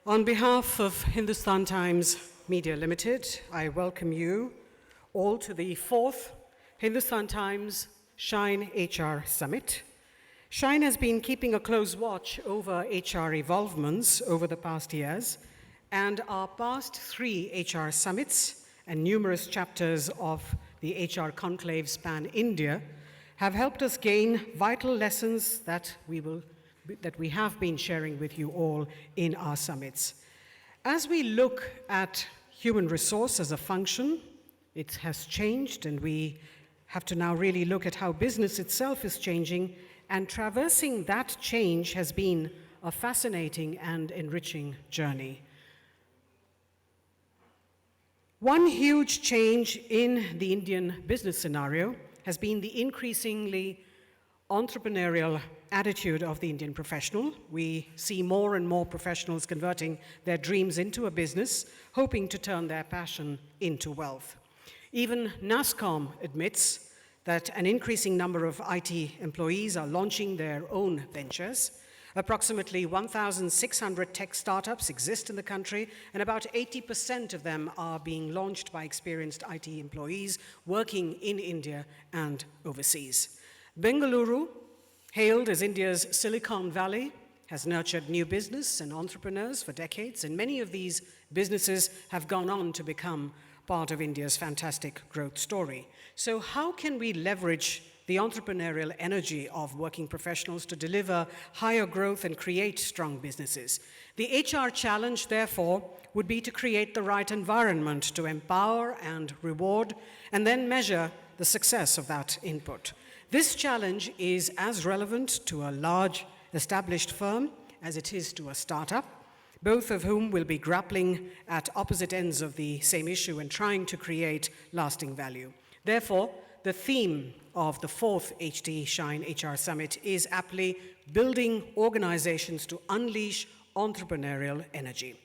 On behalf of Hindustan Times Media Limited, I welcome you all to the 4th Hindustan Times Shine HR Summit. Shine has been keeping a close watch over HR evolvements over the past years, and our past 3 HR summits and numerous chapters of the HR conclave span India have helped us gain vital lessons that we have been sharing with you all in our summits. As we look at human resource as a function, it has changed, and we have to now really look at how business itself is changing, and traversing that change has been a fascinating and enriching journey. One huge change in the Indian business scenario has been the increasingly entrepreneurial attitude of the Indian professional. We see more and more professionals converting their dreams into a business, hoping to turn their passion into wealth. Even NASSCOM admits that an increasing number of IT employees are launching their own ventures. Approximately 1,600 tech startups exist in the country, and about 80% of them are being launched by experienced IT employees working in India and overseas. Bengaluru, hailed as India's Silicon Valley, has nurtured new business and entrepreneurs for decades, and many of these businesses have gone on to become part of India's fantastic growth story. So how can we leverage the entrepreneurial energy of working professionals to deliver higher growth and create strong businesses? The HR challenge, therefore, would be to create the right environment to empower and reward, and then measure the success of that input. This challenge is as relevant to a large established firm as it is to a startup, both of whom will be grappling at opposite ends of the same issue and trying to create lasting value. Therefore, the theme of the 4th HT Shine HR Summit is aptly building organizations to unleash entrepreneurial energy.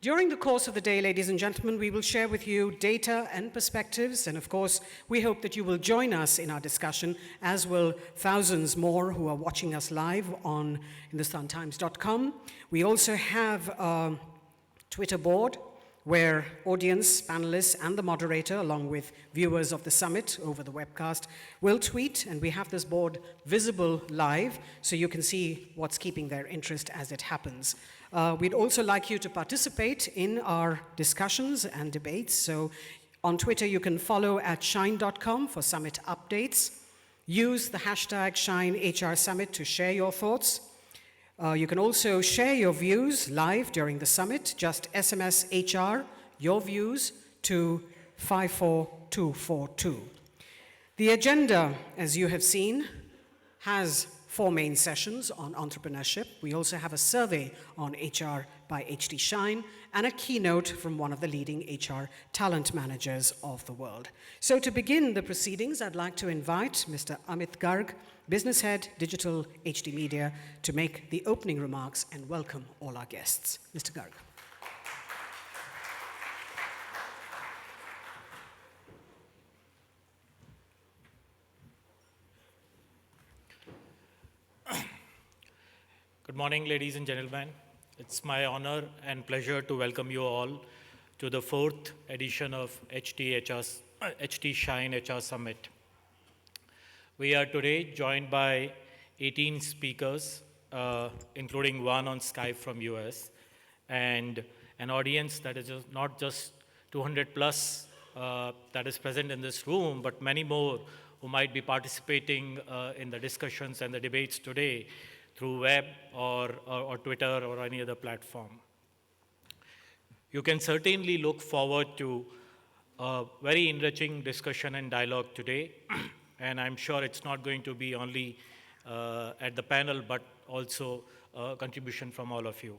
During the course of the day, ladies and gentlemen, we will share with you data and perspectives, and of course, we hope that you will join us in our discussion, as will thousands more who are watching us live on HindustanTimes.com. We also have a Twitter board where audience, panelists, and the moderator, along with viewers of the summit over the webcast, will tweet, and we have this board visible live, so you can see what's keeping their interest as it happens. We'd also like you to participate in our discussions and debates. So on Twitter, you can follow at Shine.com for summit updates. Use the hashtag ShineHRSummit to share your thoughts. You can also share your views live during the summit. Just SMS HR, your views, to 54242. The agenda, as you have seen, has 4 main sessions on entrepreneurship. We also have a survey on HR by HT Shine and a keynote from one of the leading HR talent managers of the world. So to begin the proceedings, I'd like to invite Mr. Amit Garg, Business Head, Digital HT Media, to make the opening remarks and welcome all our guests. Mr. Garg. Good morning, ladies and gentlemen. It's my honor and pleasure to welcome you all to the 4th edition of HT Shine HR Summit. We are today joined by 18 speakers, including one on Skype from US, and an audience that is not just 200 plus that is present in this room, but many more who might be participating in the discussions and the debates today through web or Twitter or any other platform. You can certainly look forward to a very enriching discussion and dialogue today, and I'm sure it's not going to be only at the panel, but also a contribution from all of you.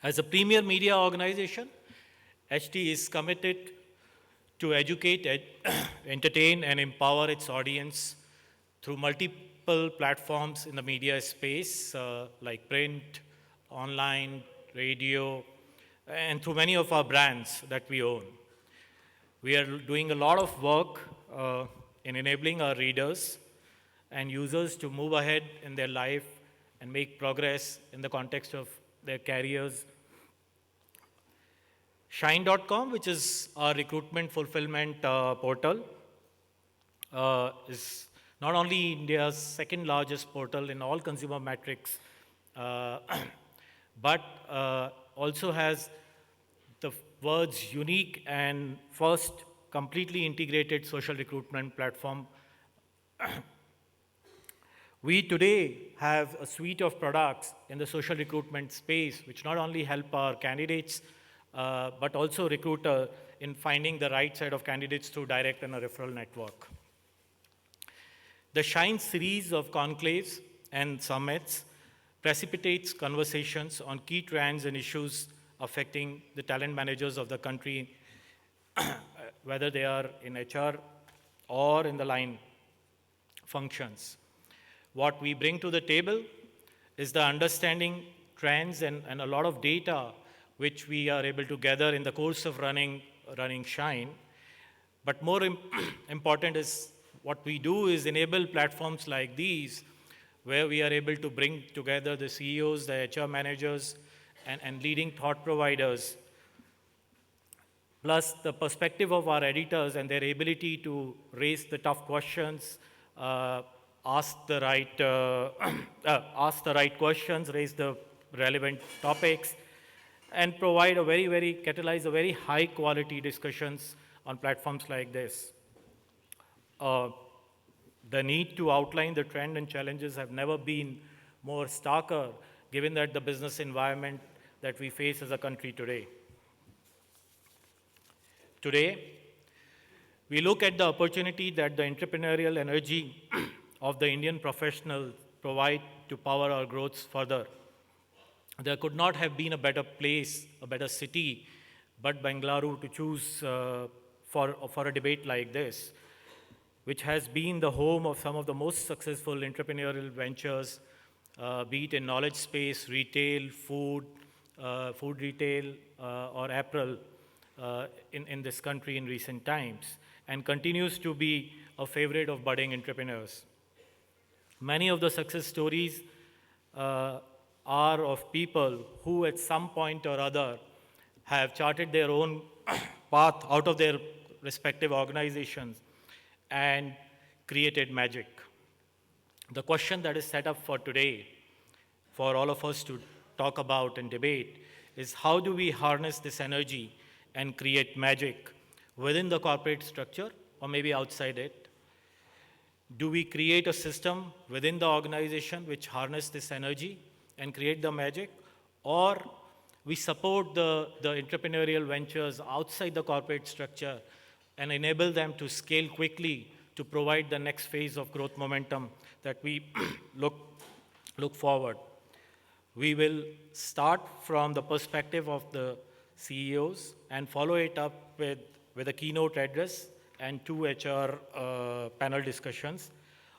As a premier media organization, HT is committed to educate, entertain, and empower its audience through multiple platforms in the media space, like print, online, radio, and through many of our brands that we own. We are doing a lot of work in enabling our readers and users to move ahead in their life and make progress in the context of their careers Shine.com, which is our recruitment fulfillment portal, is not only India's second largest portal in all consumer metrics, uh, but also has the world's unique and first completely integrated social recruitment platform. We today have a suite of products in the social recruitment space which not only help our candidates but also recruiter in finding the right set of candidates through direct and a referral network. The Shine series of conclaves and summits precipitates conversations on key trends and issues affecting the talent managers of the country, whether they are in HR or in the line functions. What we bring to the table is the understanding trends and a lot of data which we are able to gather in the course of running Shine. But more important is what we do is enable platforms like these where we are able to bring together the CEOs, the HR managers, and leading thought providers, plus the perspective of our editors and their ability to raise the tough questions, ask the right, ask the right questions, raise the relevant topics, and provide a catalyze a very high quality discussions on platforms like this. The need to outline the trend and challenges have never been more starker, given that the business environment that we face as a country today. Today, we look at the opportunity that the entrepreneurial energy of the Indian professionals provide to power our growth further. There could not have been a better place, a better city, but Bengaluru to choose for a debate like this, which has been the home of some of the most successful entrepreneurial ventures, be it in knowledge space, retail, food retail, or apparel in this country in recent times, and continues to be a favorite of budding entrepreneurs. Many of the success stories are of people who at some point or other have charted their own path out of their respective organizations and created magic. The question that is set up for today, for all of us to talk about and debate, is how do we harness this energy and create magic within the corporate structure or maybe outside it? Do we create a system within the organization which harness this energy and create the magic? Or we support the entrepreneurial ventures outside the corporate structure and enable them to scale quickly to provide the next phase of growth momentum that we look forward. We will start from the perspective of the CEOs and follow it up with a keynote address and two HR panel discussions.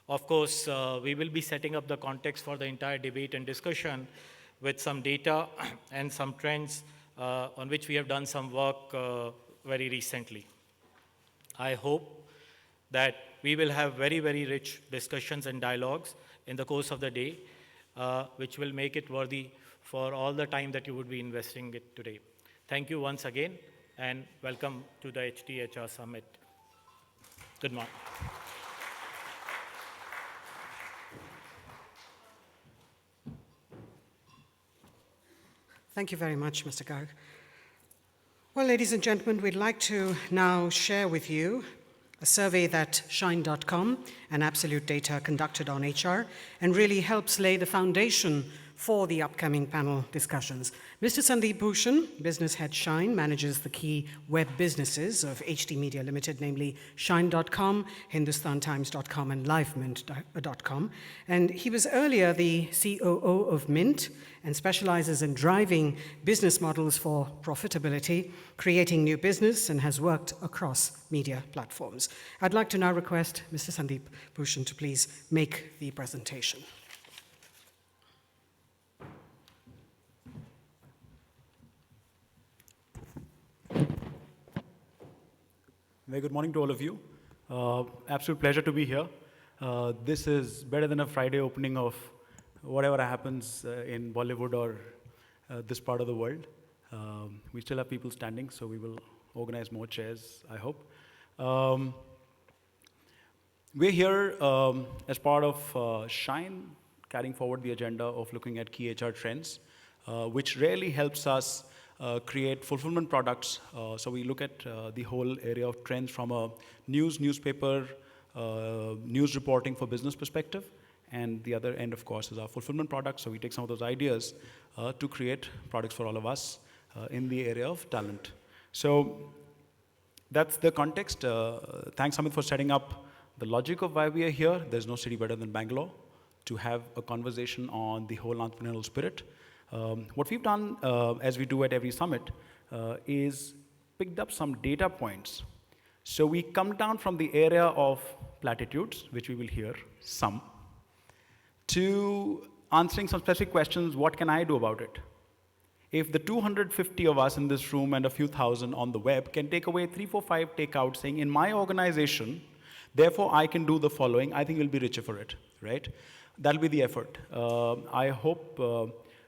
Of course, we will be setting up the context for the entire debate and discussion with some data and some trends on which we have done some work very recently. I hope that we will have very rich discussions and dialogues in the course of the day, which will make it worthy for all the time that you would be investing it today. Thank you once again, and welcome to the HTHR Summit. Good morning. Thank you very much, Mr. Garg. Well, ladies and gentlemen, we'd like to now share with you a survey that Shine.com and Absolute Data conducted on HR and really helps lay the foundation for the upcoming panel discussions. Mr. Sandeep Bhushan, business head Shine, manages the key web businesses of HT Media Limited, namely Shine.com, HindustanTimes.com, and LiveMint.com. And he was earlier the COO of Mint and specializes in driving business models for profitability, creating new business, and has worked across media platforms. I'd like to now request Mr. Sandeep Bhushan to please make the presentation. Very good morning to all of you. Absolute pleasure to be here. This is better than a Friday opening of whatever happens in Bollywood or this part of the world. We still have people standing, so we will organize more chairs, I hope. We're here as part of Shine, carrying forward the agenda of looking at key HR trends, which really helps us create fulfillment products. So we look at the whole area of trends from a newspaper, news reporting for business perspective, and the other end, of course, is our fulfillment products. So we take some of those ideas to create products for all of us in the area of talent. So that's the context. Thanks, Amit, for setting up the logic of why we are here. There's no city better than Bangalore to have a conversation on the whole entrepreneurial spirit. What we've done, as we do at every summit, is picked up some data points. So we come down from the area of platitudes, which we will hear some, to answering some specific questions. What can I do about it? If the 250 of us in this room and a few thousand on the web can take away 3, 4, 5 takeouts saying, in my organization, therefore I can do the following, I think we'll be richer for it, right? That'll be the effort. I hope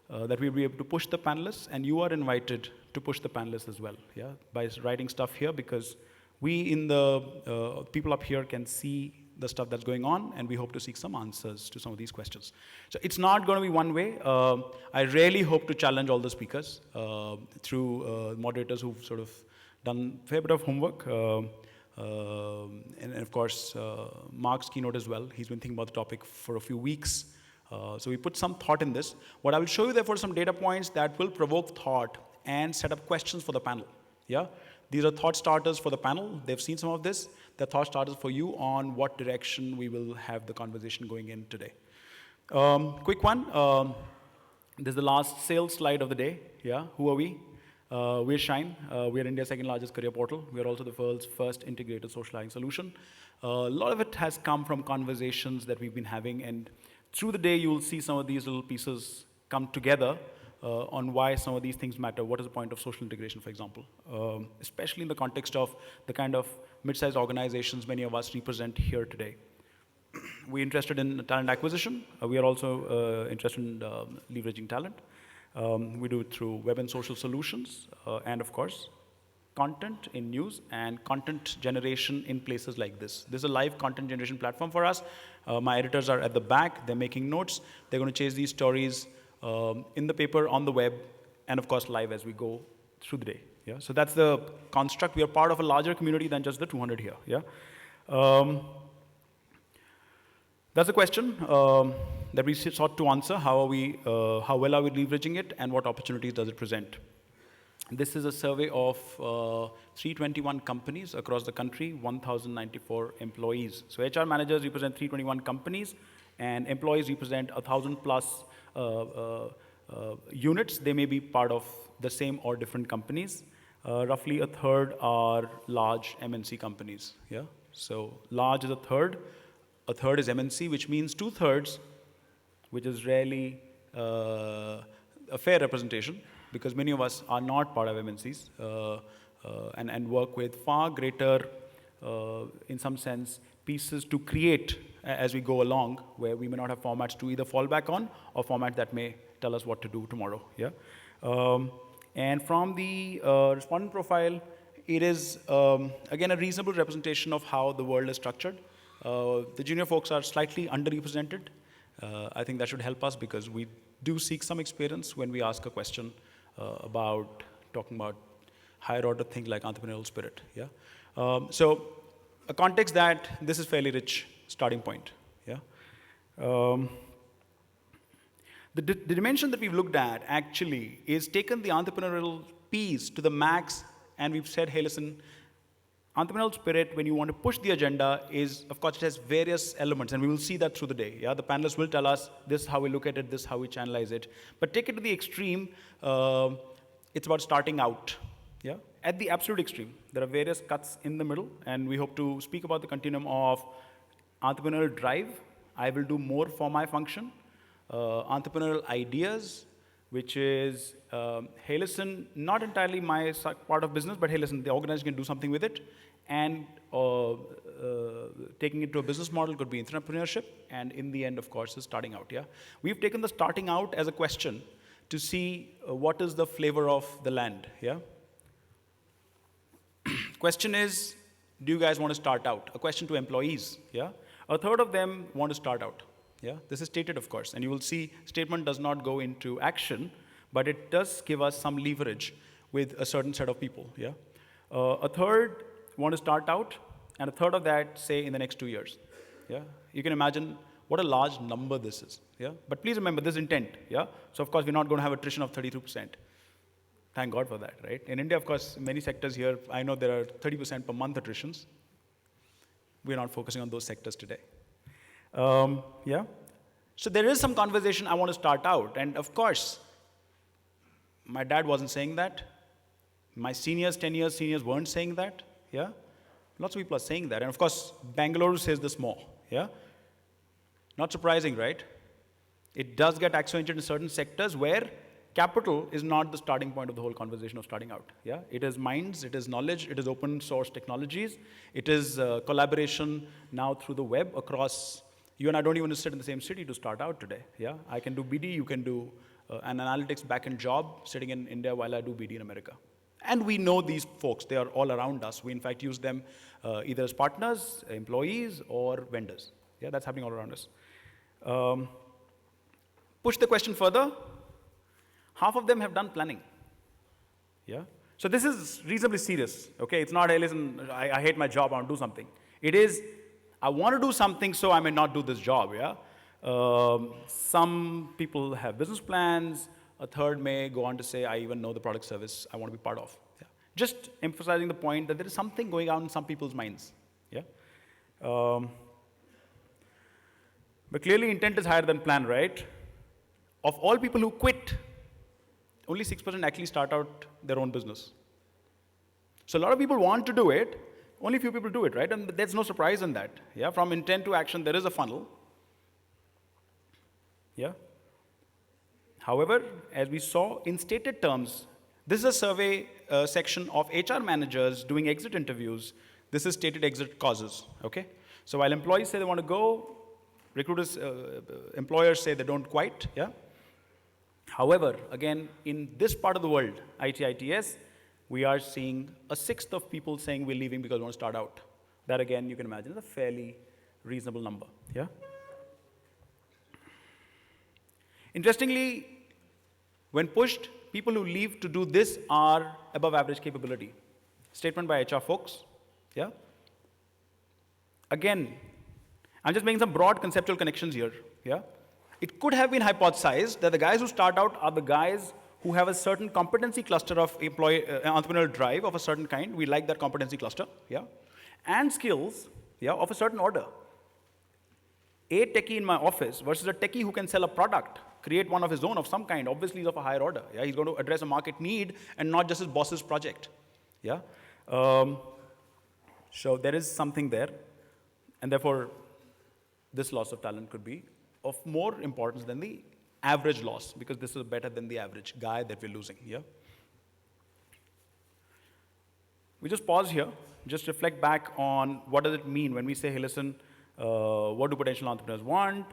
that we'll be able to push the panelists, and you are invited to push the panelists as well, yeah, by writing stuff here, because we in the people up here can see the stuff that's going on, and we hope to seek some answers to some of these questions. So it's not going to be one way. I really hope to challenge all the speakers through moderators who've sort of done a fair bit of homework. And of course, Mark's keynote as well. He's been thinking about the topic for a few weeks. So we put some thought in this. What I will show you, therefore, some data points that will provoke thought and set up questions for the panel. Yeah? These are thought starters for the panel. They've seen some of this. They're thought starters for you on what direction we will have the conversation going in today. Quick one. This is the last sales slide of the day. Yeah? Who are we? We're Shine. We're India's second largest career portal. We're also the world's first integrated social hiring solution. A lot of it has come from conversations that we've been having, and through the day you'll see some of these little pieces come together on why some of these things matter. What is the point of social integration, for example? Especially in the context of the kind of mid-sized organizations many of us represent here today. We're interested in talent acquisition. We are also interested in leveraging talent. We do it through web and social solutions, and of course, content in news and content generation in places like this. This is a live content generation platform for us. My editors are at the back. They're making notes. They're going to chase these stories in the paper, on the web, and of course, live as we go through the day. Yeah? So that's the construct. We are part of a larger community than just the 200 here. Yeah? That's the question that we sought to answer. How well are we leveraging it, and what opportunities does it present? This is a survey of 321 companies across the country, 1,094 employees. So HR managers represent 321 companies, and employees represent 1,000 plus units. They may be part of the same or different companies. Roughly a third are large MNC companies. Yeah? So large is a third is MNC, which means 2/3, which is rarely a fair representation, because many of us are not part of MNCs and work with far greater, in some sense, pieces to create as we go along, where we may not have formats to either fall back on or formats that may tell us what to do tomorrow. Yeah? And from the respondent profile, it is, again, a reasonable representation of how the world is structured. The junior folks are slightly underrepresented. I think that should help us, because we do seek some experience when we ask a question about talking about higher order things like entrepreneurial spirit. Yeah? So a context that this is fairly rich starting point. Yeah? The dimension that we've looked at actually is taken the entrepreneurial piece to the max, and we've said, hey, listen, entrepreneurial spirit, when you want to push the agenda, is, of course, it has various elements, and we will see that through the day. Yeah? The panelists will tell us this is how we look at it, this is how we channelize it. But take it to the extreme, it's about starting out. Yeah? At the absolute extreme, there are various cuts in the middle, and we hope to speak about the continuum of entrepreneurial drive. I will do more for my function. Entrepreneurial ideas, which is, hey, listen, not entirely my part of business, but hey, listen, the organization can do something with it. And taking it to a business model could be entrepreneurship. And in the end, of course, is starting out. Yeah? We've taken the starting out as a question to see what is the flavor of the land, yeah? Question is, do you guys want to start out? A question to employees, yeah? A third of them want to start out, yeah? This is stated, of course, and you will see statement does not go into action, but it does give us some leverage with a certain set of people, yeah? A third want to start out, and a third of that say in the next 2 years, yeah? You can imagine what a large number this is, yeah? But please remember this intent, yeah? So of course, we're not going to have attrition of 32%. Thank God for that, right? In India, of course, many sectors here, I know there are 30% per month attritions. We're not focusing on those sectors today. Yeah? So there is some conversation I want to start out. And of course, my dad wasn't saying that. My seniors, 10 years seniors weren't saying that. Yeah? Lots of people are saying that. And of course, Bangalore says this more. Yeah? Not surprising, right? It does get accentuated in certain sectors where capital is not the starting point of the whole conversation of starting out. Yeah? It is minds, it is knowledge, it is open source technologies, it is collaboration now through the web across. You and I don't even sit in the same city to start out today. Yeah? I can do BD, you can do an analytics backend job sitting in India while I do BD in America. And we know these folks, they are all around us. We in fact use them either as partners, employees, or vendors. Yeah, that's happening all around us. Push the question further. Half of them have done planning. Yeah? So this is reasonably serious. Okay? It's not, hey, listen, I hate my job, I want to do something. It is, I want to do something so I may not do this job. Yeah? Some people have business plans. A third may go on to say, I even know the product service I want to be part of. Yeah? Just emphasizing the point that there is something going on in some people's minds. Yeah? But clearly intent is higher than plan, right? Of all people who quit, only 6% actually start out their own business. So a lot of people want to do it, only few people do it, right? And there's no surprise in that. Yeah? From intent to action, there is a funnel. Yeah? However, as we saw in stated terms, this is a survey section of HR managers doing exit interviews. This is stated exit causes, okay? So while employees say they want to go, recruiters, employers say they don't quite, yeah? However, again, in this part of the world, ITS, we are seeing a sixth of people saying we're leaving because we want to start out. That again, you can imagine, is a fairly reasonable number, yeah? Interestingly, when pushed, people who leave to do this are above average capability. Statement by HR folks, yeah? Again, I'm just making some broad conceptual connections here, yeah? It could have been hypothesized that the guys who start out are the guys who have a certain competency cluster of entrepreneurial drive of a certain kind. We like that competency cluster, yeah? And skills, yeah, of a certain order. A techie in my office versus a techie who can sell a product, create one of his own of some kind, obviously he's of a higher order. Yeah? He's going to address a market need and not just his boss's project. Yeah? So there is something there, and therefore this loss of talent could be of more importance than the average loss, because this is better than the average guy that we're losing. Yeah? We just pause here, just reflect back on what does it mean when we say, hey, listen, what do potential entrepreneurs want?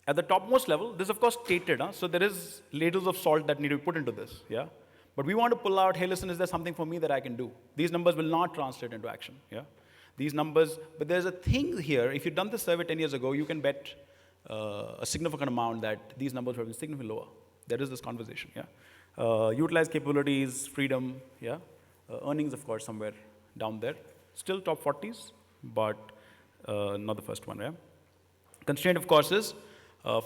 At the topmost level, this is of course stated, huh? So there is ladles of salt that need to be put into this, yeah? But we want to pull out, hey, listen, is there something for me that I can do? These numbers will not translate into action, yeah? These numbers, but there's a thing here, if you'd done this survey 10 years ago, you can bet a significant amount that these numbers would have been significantly lower. There is this conversation, yeah? Utilize capabilities, freedom, yeah? Earnings, of course, somewhere down there. Still top 40s, but not the first one, yeah? Constraint, of course, is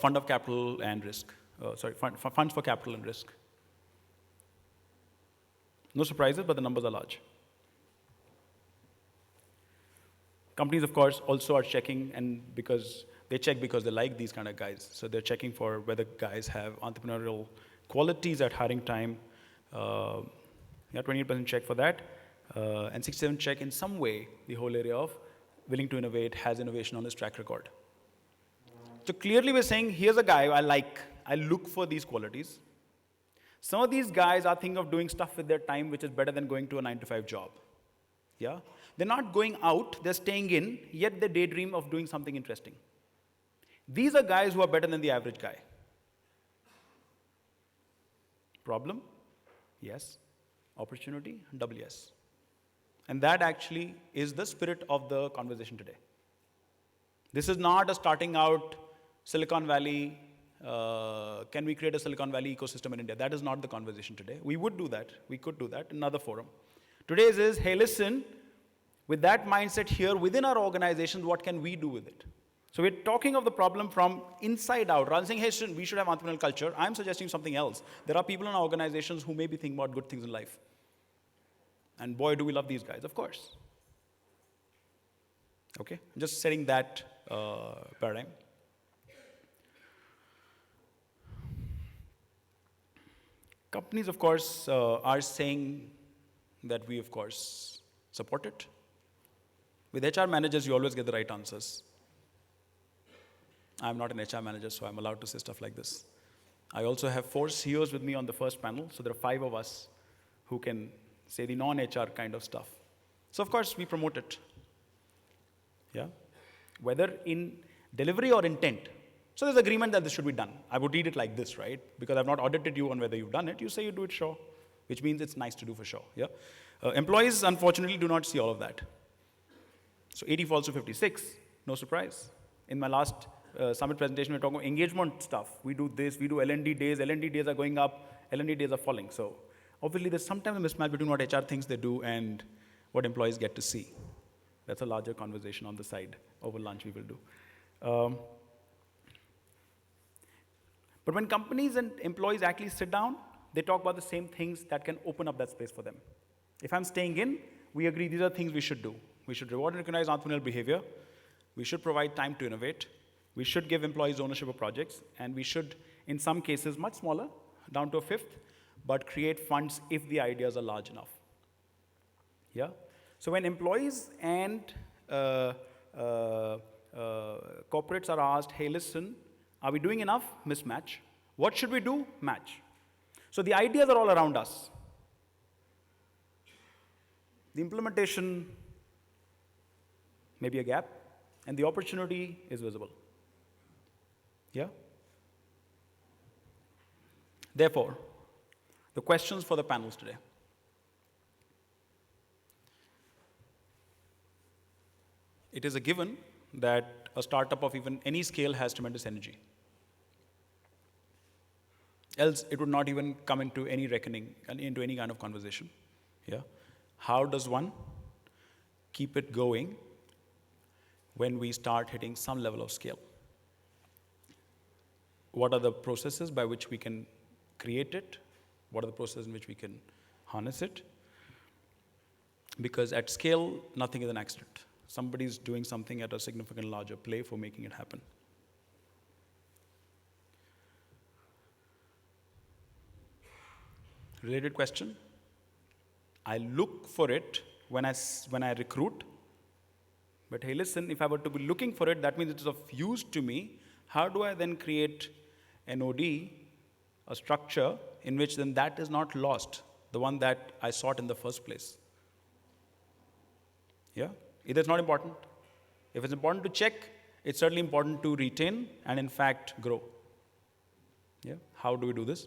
fund of capital and risk. Funds for capital and risk. No surprises, but the numbers are large. Companies, of course, also are checking, and because they check because they like these kind of guys. So they're checking for whether guys have entrepreneurial qualities at hiring time. Yeah, 28% check for that. And 67% check in some way the whole area of willing to innovate, has innovation on his track record. So clearly we're saying, here's a guy I look for these qualities. Some of these guys are thinking of doing stuff with their time which is better than going to a 9-to-5 job. Yeah? They're not going out, they're staying in, yet they daydream of doing something interesting. These are guys who are better than the average guy. Problem? Yes. Opportunity? Double yes. And that actually is the spirit of the conversation today. This is not a starting out Silicon Valley, can we create a Silicon Valley ecosystem in India? That is not the conversation today. We would do that. We could do that in another forum. Today's is, hey, listen, with that mindset here within our organizations, what can we do with it? So we're talking of the problem from inside out, rather than saying, hey, we should have entrepreneurial culture. I'm suggesting something else. There are people in our organizations who may be thinking about good things in life. And boy, do we love these guys, of course. Okay, just setting that paradigm. Companies, of course, are saying that we, of course, support it. With HR managers, you always get the right answers. I'm not an HR manager, so I'm allowed to say stuff like this. I also have 4 CEOs with me on the first panel, so there are 5 of us who can say the non-HR kind of stuff. So, of course, we promote it. Yeah? Whether in delivery or intent. So there's agreement that this should be done. I would read it like this, right? Because I've not audited you on whether you've done it. You say you do it, sure. Which means it's nice to do for sure. Yeah? Employees, unfortunately, do not see all of that. So 80 falls to 56. No surprise. In my last summit presentation, we were talking about engagement stuff. We do this, we do L&D days. L&D days are going up, L&D days are falling. So obviously, there's sometimes a mismatch between what HR thinks they do and what employees get to see. That's a larger conversation on the side. Over lunch, we will do. But when companies and employees actually sit down, they talk about the same things that can open up that space for them. If I'm staying in, we agree these are things we should do. We should reward and recognize entrepreneurial behavior. We should provide time to innovate. We should give employees ownership of projects. And we should, in some cases, much smaller, down to a fifth, but create funds if the ideas are large enough. Yeah? So when employees and corporates are asked, hey, listen, are we doing enough? Mismatch. What should we do? Match. So the ideas are all around us. The implementation may be a gap, and the opportunity is visible. Yeah? Therefore, the questions for the panels today. It is a given that a startup of even any scale has tremendous energy. Else, it would not even come into any reckoning, into any kind of conversation. Yeah? How does one keep it going when we start hitting some level of scale? What are the processes by which we can create it? What are the processes in which we can harness it? Because at scale, nothing is an accident. Somebody's doing something at a significant larger play for making it happen. Related question. I look for it when I recruit. But hey, listen, if I were to be looking for it, that means it's of use to me. How do I then create an OD, a structure in which then that is not lost, the one that I sought in the first place? Yeah? Either it's not important. If it's important to check, it's certainly important to retain and in fact grow. Yeah? How do we do this?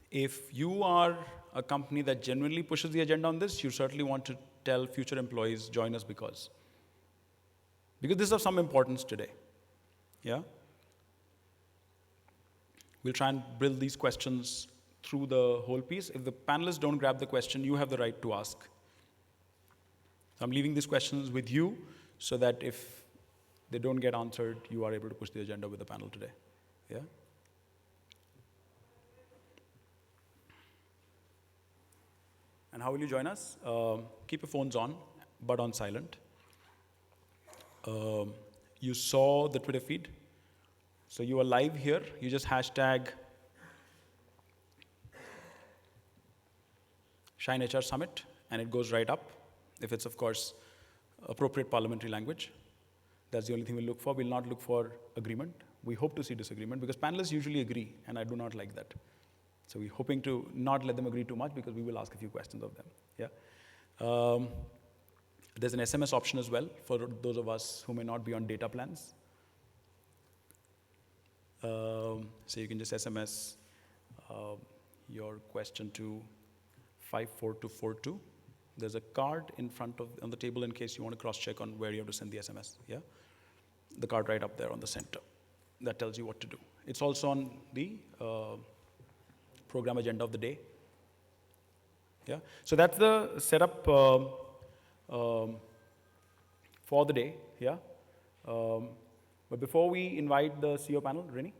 If you are a company that genuinely pushes the agenda on this, you certainly want to tell future employees, join us because this is of some importance today. Yeah? We'll try and build these questions through the whole piece. If the panelists don't grab the question, you have the right to ask. So I'm leaving these questions with you so that if they don't get answered, you are able to push the agenda with the panel today. Yeah? And how will you join us? Keep your phones on, but on silent. You saw the Twitter feed. So you are live here. You just hashtag Shine HR Summit, and it goes right up. If it's, of course, appropriate parliamentary language. That's the only thing we'll look for. We'll not look for agreement. We hope to see disagreement, because panelists usually agree, and I do not like that. So we're hoping to not let them agree too much, because we will ask a few questions of them. Yeah. There's an SMS option as well for those of us who may not be on data plans. So you can just SMS your question to 54242. There's a card in front on the table in case you want to cross-check on where you have to send the SMS. Yeah, the card right up there on the center that tells you what to do. It's also on the program agenda of the day. Yeah, so that's the setup for the day. Yeah, but before we invite the CEO panel, Rini,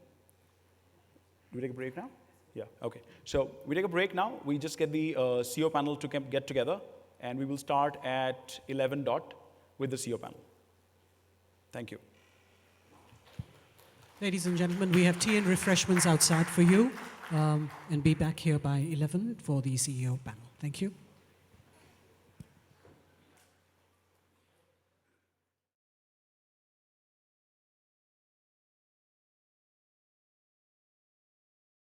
do we take a break now? Yeah, okay. So we take a break now. We just get the CEO panel to get together, and we will start at 11 dot with the CEO panel. Thank you. Ladies and gentlemen, we have tea and refreshments outside for you, and be back here by 11 for the CEO panel. Thank you.